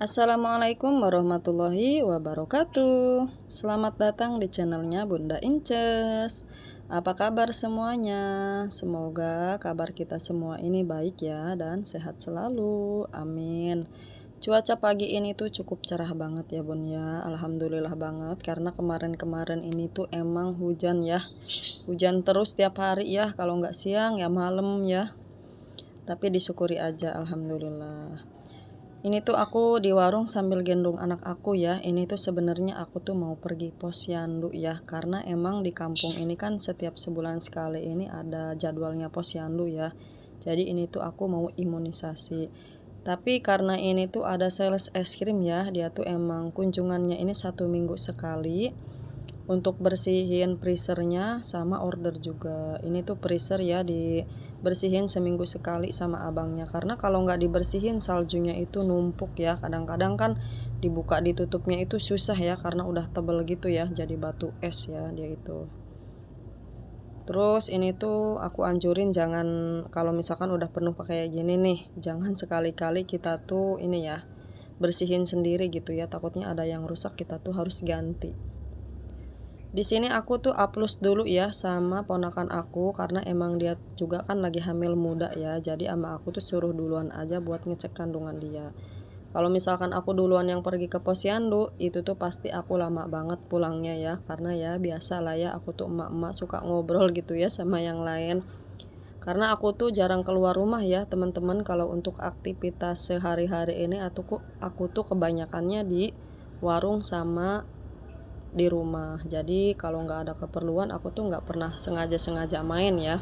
Assalamualaikum warahmatullahi wabarakatuh. Selamat datang di channelnya Bunda Inces. Apa kabar semuanya? Semoga kabar kita semua ini baik ya dan sehat selalu. Amin. Cuaca pagi ini tuh cukup cerah banget ya Bun ya. Alhamdulillah banget karena kemarin-kemarin ini tuh emang hujan ya. Hujan terus tiap hari ya. Kalau nggak siang ya malam ya. Tapi disyukuri aja alhamdulillah. Ini tuh aku di warung sambil gendong anak aku ya. Ini tuh sebenarnya aku tuh mau pergi posyandu ya. Karena emang di kampung ini kan setiap sebulan sekali ini ada jadwalnya posyandu ya. Jadi ini tuh aku mau imunisasi. Tapi karena ini tuh ada sales es krim ya. Dia tuh emang kunjungannya ini 1 minggu sekali. Untuk bersihin freezernya sama order juga. Ini tuh freezer ya dibersihin seminggu sekali sama abangnya. Karena kalau nggak dibersihin saljunya itu numpuk ya. Kadang-kadang kan dibuka ditutupnya itu susah ya karena udah tebel gitu ya. Jadi batu es ya dia itu. Terus ini tuh aku anjurin jangan kalau misalkan udah penuh kayak gini nih, jangan sekali-kali kita tuh ini ya bersihin sendiri gitu ya. Takutnya ada yang rusak kita tuh harus ganti. Di sini aku tuh aplus dulu ya sama ponakan aku karena emang dia juga kan lagi hamil muda ya. Jadi ama aku tuh suruh duluan aja buat ngecek kandungan dia. Kalau misalkan aku duluan yang pergi ke posyandu, itu tuh pasti aku lama banget pulangnya ya. Karena ya biasa lah ya aku tuh emak-emak suka ngobrol gitu ya sama yang lain. Karena aku tuh jarang keluar rumah ya teman-teman kalau untuk aktivitas sehari-hari ini aku tuh kebanyakannya di warung sama di rumah. Jadi kalau nggak ada keperluan aku tuh nggak pernah sengaja-sengaja main ya.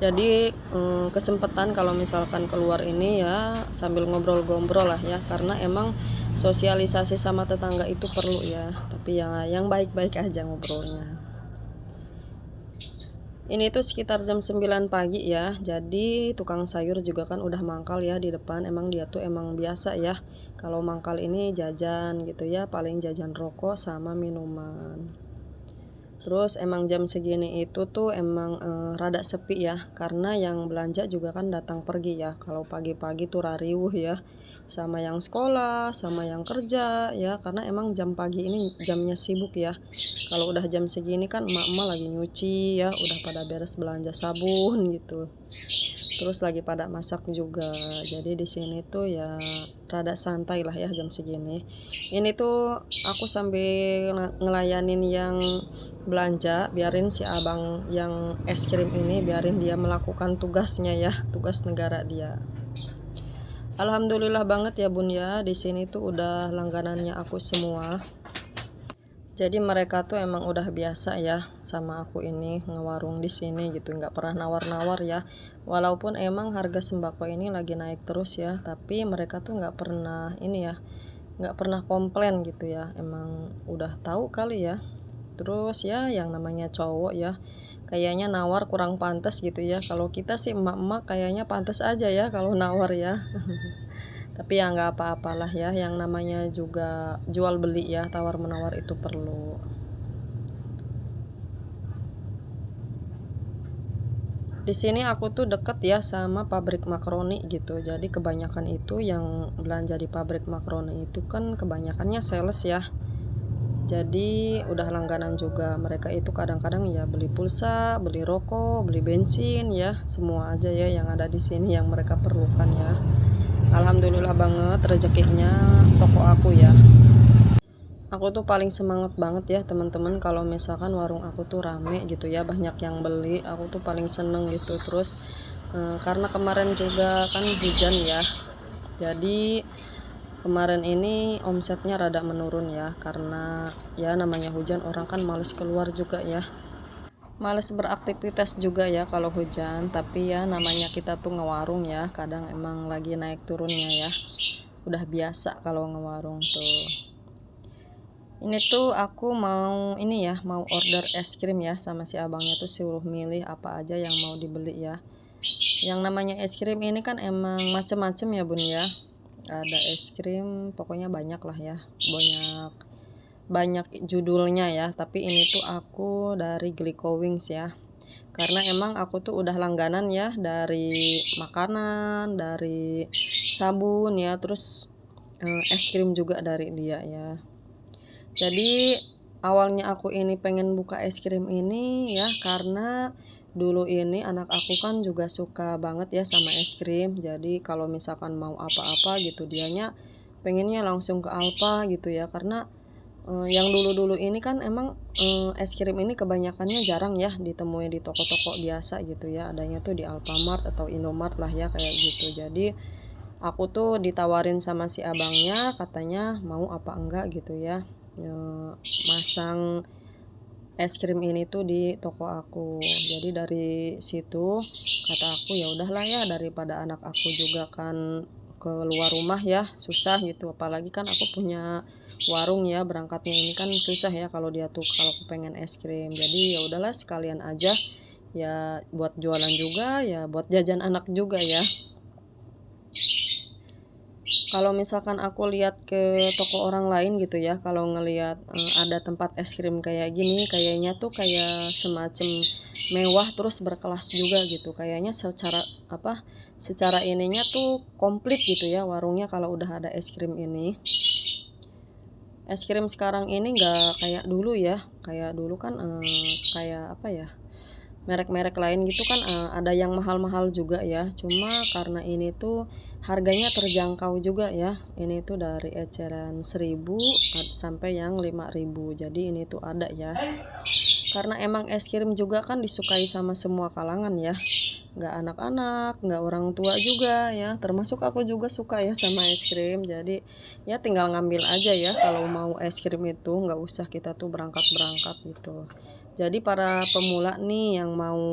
Jadi kesempatan kalau misalkan keluar ini ya sambil ngobrol-ngobrol lah ya, karena emang sosialisasi sama tetangga itu perlu ya, tapi yang baik-baik aja ngobrolnya. Ini tuh sekitar jam 9 pagi ya. Jadi tukang sayur juga kan udah mangkal ya di depan. Emang dia tuh emang biasa ya. Kalau mangkal ini jajan gitu ya, paling jajan rokok sama minuman. Terus emang jam segini itu tuh emang rada sepi ya. Karena yang belanja juga kan datang pergi ya. Kalau pagi-pagi tuh rariuh ya. Sama yang sekolah, sama yang kerja ya. Karena emang jam pagi ini jamnya sibuk ya. Kalau udah jam segini kan emak-emak lagi nyuci ya, udah pada beres belanja sabun gitu. Terus lagi pada masak juga. Jadi di sini tuh ya rada santai lah ya jam segini. Ini tuh aku sambil ngelayanin yang belanja, biarin si abang yang es krim ini biarin dia melakukan tugasnya ya, tugas negara dia. Alhamdulillah banget ya Bun ya, di sini tuh udah langganannya aku semua. Jadi mereka tuh emang udah biasa ya sama aku ini ngewarung di sini gitu, nggak pernah nawar-nawar ya. Walaupun emang harga sembako ini lagi naik terus ya, tapi mereka tuh nggak pernah ini ya, nggak pernah komplain gitu ya. Emang udah tahu kali ya. Terus ya yang namanya cowok ya, kayaknya nawar kurang pantas gitu ya. Kalau kita sih emak-emak kayaknya pantas aja ya kalau nawar ya. Tapi ya nggak apa-apalah ya, yang namanya juga jual beli ya, tawar menawar itu perlu. Di sini aku tuh deket ya sama pabrik makaroni gitu. Jadi kebanyakan itu yang belanja di pabrik makaroni itu kan kebanyakannya sales ya. Jadi udah langganan juga. Mereka itu kadang-kadang ya beli pulsa, beli rokok, beli bensin ya, semua aja ya yang ada di sini yang mereka perlukan ya. Alhamdulillah banget rezekinya toko aku ya. Aku tuh paling semangat banget ya teman-teman kalau misalkan warung aku tuh rame gitu ya, banyak yang beli. Aku tuh paling seneng gitu. Terus karena kemarin juga kan hujan ya, jadi kemarin ini omsetnya rada menurun ya, karena ya namanya hujan, orang kan males keluar juga ya, males beraktivitas juga ya kalau hujan. Tapi ya namanya kita tuh ngewarung ya, kadang emang lagi naik turunnya ya, udah biasa kalau ngewarung tuh. Ini tuh aku mau ini ya, mau order es krim ya, sama si abangnya tuh suruh milih apa aja yang mau dibeli ya. Yang namanya es krim ini kan emang macem-macem ya Bun ya. Ada es krim pokoknya banyak lah ya, banyak banyak judulnya ya. Tapi ini tuh aku dari Glico Wings ya, karena emang aku tuh udah langganan ya, dari makanan, dari sabun ya, terus es krim juga dari dia ya. Jadi awalnya aku ini pengen buka es krim ini ya karena dulu ini anak aku kan juga suka banget ya sama es krim. Jadi kalau misalkan mau apa-apa gitu dianya pengennya langsung ke Alfa gitu ya, karena yang dulu-dulu ini kan emang es krim ini kebanyakannya jarang ya ditemui di toko-toko biasa gitu ya, adanya tuh di Alfamart atau Indomart lah ya kayak gitu. Jadi aku tuh ditawarin sama si abangnya, katanya mau apa enggak gitu ya, masang es krim ini tuh di toko aku. Jadi dari situ kata aku ya udahlah ya, daripada anak aku juga kan keluar rumah ya susah gitu, apalagi kan aku punya warung ya, berangkatnya ini kan susah ya kalau dia tuh kalau pengen es krim. Jadi ya udahlah sekalian aja ya, buat jualan juga ya, buat jajan anak juga ya. Kalau misalkan aku lihat ke toko orang lain gitu ya, kalau ngelihat ada tempat es krim kayak gini, kayaknya tuh kayak semacam mewah terus berkelas juga gitu. Kayaknya secara apa? Secara ininya tuh komplit gitu ya warungnya kalau udah ada es krim ini. Es krim sekarang ini nggak kayak dulu ya. Kayak dulu kan kayak apa ya? Merek-merek lain gitu kan ada yang mahal-mahal juga ya. Cuma karena ini tuh harganya terjangkau juga ya. Ini tuh dari eceran 1000 sampai yang 5000. Jadi ini tuh ada ya. Karena emang es krim juga kan disukai sama semua kalangan ya. Nggak anak-anak, nggak orang tua juga ya. Termasuk aku juga suka ya sama es krim. Jadi ya tinggal ngambil aja ya kalau mau es krim itu, nggak usah kita tuh berangkat-berangkat gitu. Jadi para pemula nih yang mau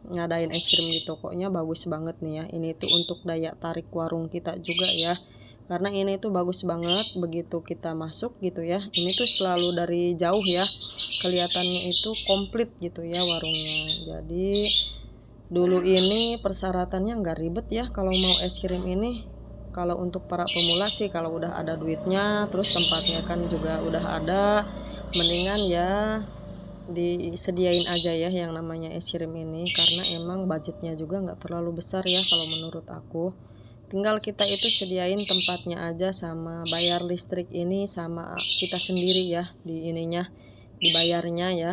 ngadain es krim di tokonya bagus banget nih ya. Ini tuh untuk daya tarik warung kita juga ya. Karena ini tuh bagus banget begitu kita masuk gitu ya. Ini tuh selalu dari jauh ya. Kelihatannya itu komplit gitu ya warungnya. Jadi dulu ini persyaratannya nggak ribet ya kalau mau es krim ini. Kalau untuk para pemula sih kalau udah ada duitnya, terus tempatnya kan juga udah ada, mendingan ya disediain aja ya yang namanya es krim ini, karena emang budgetnya juga nggak terlalu besar ya kalau menurut aku. Tinggal kita itu sediain tempatnya aja sama bayar listrik ini sama kita sendiri ya di ininya, dibayarnya ya.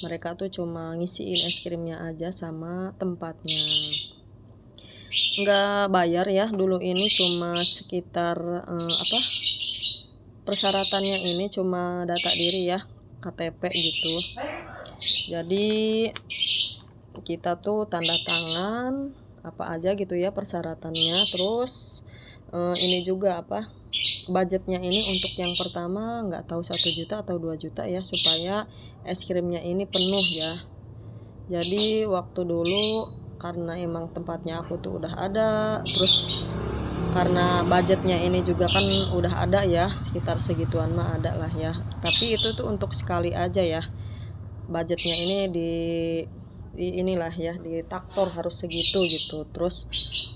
Mereka tuh cuma ngisiin es krimnya aja sama tempatnya, nggak bayar ya. Dulu ini cuma sekitar apa, persyaratannya ini cuma data diri ya, KTP gitu. Jadi kita tuh tanda tangan apa aja gitu ya persyaratannya. Terus ini juga apa, budgetnya ini untuk yang pertama nggak tahu 1 juta atau 2 juta ya, supaya es krimnya ini penuh ya. Jadi waktu dulu karena emang tempatnya aku tuh udah ada, terus karena budgetnya ini juga kan udah ada ya, sekitar segituan mah ada lah ya. Tapi itu tuh untuk sekali aja ya, budgetnya ini di inilah ya, di taktor harus segitu gitu. Terus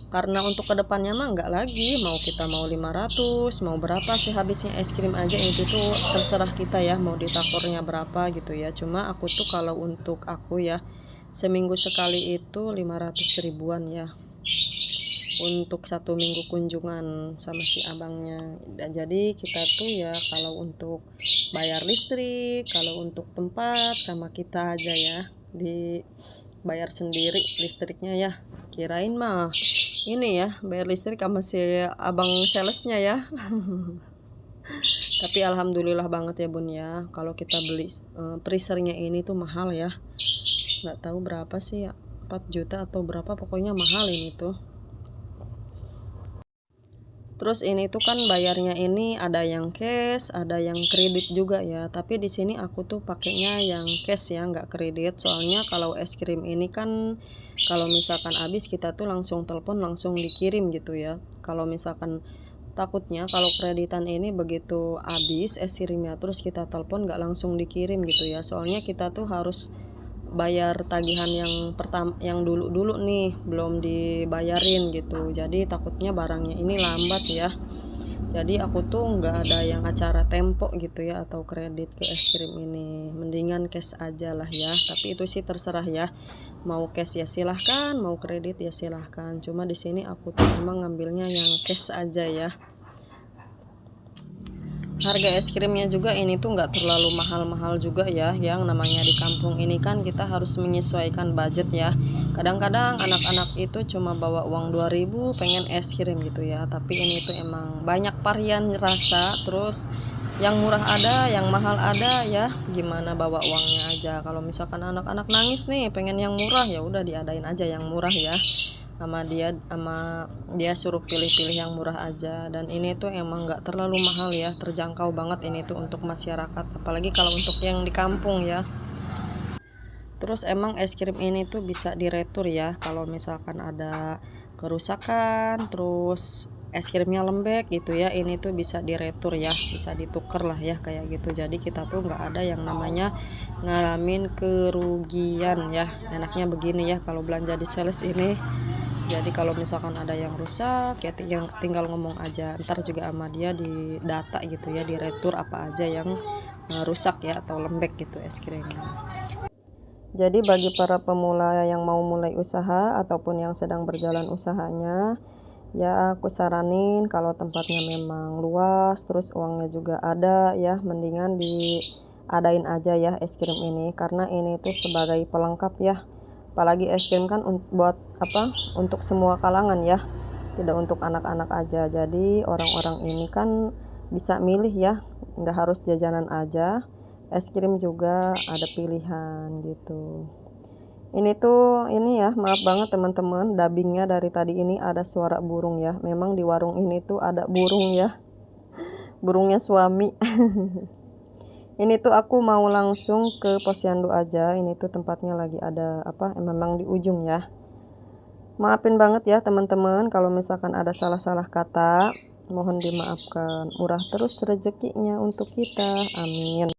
karena untuk kedepannya mah nggak lagi, mau kita mau 500 mau berapa sih habisnya es krim aja, itu tuh terserah kita ya mau ditaktornya berapa gitu ya. Cuma aku tuh kalau untuk aku ya seminggu sekali itu 500 ribuan ya untuk 1 minggu kunjungan sama si abangnya. Dan jadi kita tuh ya kalau untuk bayar listrik, kalau untuk tempat sama kita aja ya dibayar sendiri listriknya ya. Kirain mah ini ya bayar listrik sama si abang salesnya ya. Tapi alhamdulillah banget ya bun ya, kalau kita beli freezernya ini tuh mahal ya, nggak tahu berapa sih ya, 4 juta atau berapa, pokoknya mahal ini tuh. Terus ini tuh kan bayarnya ini ada yang cash, ada yang kredit juga ya. Tapi di sini aku tuh pakainya yang cash ya, nggak kredit. Soalnya kalau es krim ini kan kalau misalkan habis kita tuh langsung telepon langsung dikirim gitu ya. Kalau misalkan takutnya kalau kreditan ini begitu habis es krimnya terus kita telepon nggak langsung dikirim gitu ya. Soalnya kita tuh harus bayar tagihan yang pertama, yang dulu nih belum dibayarin gitu. Jadi takutnya barangnya ini lambat ya. Jadi aku tuh nggak ada yang acara tempo gitu ya atau kredit ke es krim ini, mendingan cash aja lah ya. Tapi itu sih terserah ya, mau cash ya silahkan, mau kredit ya silahkan. Cuma di sini aku tuh emang ngambilnya yang cash aja ya. Harga es krimnya juga ini tuh nggak terlalu mahal-mahal juga ya. Yang namanya di kampung ini kan kita harus menyesuaikan budget ya. Kadang-kadang anak-anak itu cuma bawa uang 2.000 pengen es krim gitu ya. Tapi ini tuh emang banyak varian rasa. Terus yang murah ada, yang mahal ada ya. Gimana bawa uangnya aja. Kalau misalkan anak-anak nangis nih pengen yang murah, ya udah diadain aja yang murah ya. Sama dia suruh pilih-pilih yang murah aja. Dan ini tuh emang nggak terlalu mahal ya, terjangkau banget ini tuh untuk masyarakat, apalagi kalau untuk yang di kampung ya. Terus emang es krim ini tuh bisa diretur ya, kalau misalkan ada kerusakan terus es krimnya lembek gitu ya, ini tuh bisa diretur ya, bisa ditukar lah ya kayak gitu. Jadi kita tuh nggak ada yang namanya ngalamin kerugian ya. Enaknya begini ya kalau belanja di sales ini. Jadi kalau misalkan ada yang rusak ya tinggal ngomong aja, ntar juga sama dia di data gitu ya, di retur apa aja yang rusak ya atau lembek gitu es krimnya. Jadi bagi para pemula yang mau mulai usaha ataupun yang sedang berjalan usahanya, ya aku saranin kalau tempatnya memang luas terus uangnya juga ada ya, mendingan diadain aja ya es krim ini, karena ini tuh sebagai pelengkap ya. Apalagi es krim kan buat apa, untuk semua kalangan ya, tidak untuk anak-anak aja. Jadi orang-orang ini kan bisa milih ya, nggak harus jajanan aja, es krim juga ada pilihan gitu. Ini ya, maaf banget teman-teman, dubbingnya dari tadi ini ada suara burung ya. Memang di warung ini tuh ada burung ya, burungnya suami. Ini tuh aku mau langsung ke posyandu aja. Ini tuh tempatnya lagi ada apa, memang di ujung ya. Maafin banget ya teman-teman kalau misalkan ada salah-salah kata, mohon dimaafkan. Murah terus rezekinya untuk kita, amin.